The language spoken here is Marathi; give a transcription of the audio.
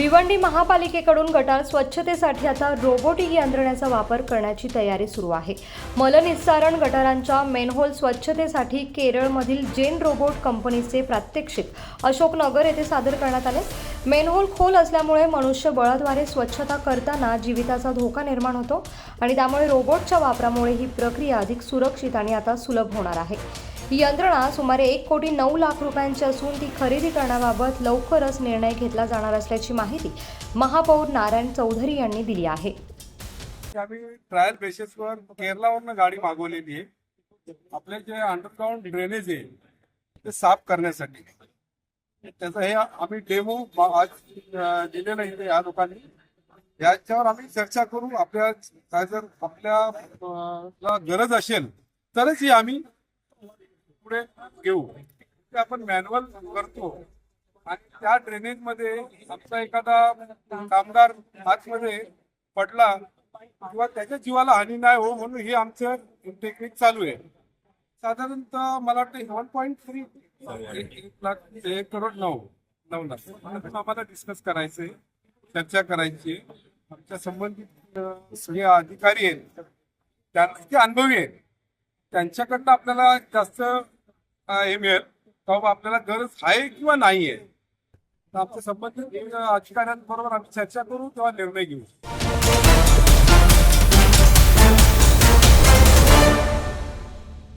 भिवंडी महापालिकेकडून गटार स्वच्छतेसाठी आता रोबोटिक यंत्रणेचा वापर करण्याची तयारी सुरू आहे। मलनिस्सारण गटारांच्या मेनहोल स्वच्छतेसाठी केरळमधील जेन रोबोट कंपनीचे प्रात्यक्षिक अशोकनगर येथे सादर करण्यात आले। मेनहोल खोल असल्यामुळे मनुष्यबळाद्वारे स्वच्छता करताना जीविताचा धोका निर्माण होतो आणि त्यामुळे रोबोटच्या वापरामुळे ही प्रक्रिया अधिक सुरक्षित आणि आता सुलभ होणार आहे। ही यंत्रणा सुमारे 1,09,00,000 रुपयांची असून ती खरेदी करण्याबाबत लवकरच निर्णय घेतला जाणार असल्याची माहिती महापौर नारायण चौधरी यांनी दिली आहे। आम्ही ट्रायल बेसिसवर केरळवरून गाडी मागवलेली आहे। आपले जे अंडरग्राउंड ड्रेनेज आहे ते साफ करण्यासाठी त्याचा हे आम्ही डेमो आज दिलेला आहे या लोकांनी। याच्यावर आम्ही चर्चा करू। काय जर आपल्याला गरज असेल तरच ही आम्ही पुढे घेऊ। ते आपण मॅन्युअल करतो आणि त्या ड्रेनेज मध्ये आमचा एखादा कामगार आतमध्ये पडला किंवा त्याच्या जीवाला हानी नाही हो म्हणून हे आमचं टेक्निक चालू आहे। साधारणतः मला वाटतं 1.3 1 करोड 9 लाख आम्हाला डिस्कस करायचंय, चर्चा करायची। आमच्या संबंधित सगळे अधिकारी आहेत, त्यांचे अनुभवी आहेत, त्यांच्याकडनं आपल्याला जास्त हे मिळेल तेव्हा आपल्याला गरज आहे किंवा नाही आहे। आमच्या संबंधित अधिकाऱ्यांबरोबर आम्ही चर्चा करू तेव्हा निर्णय घेऊ।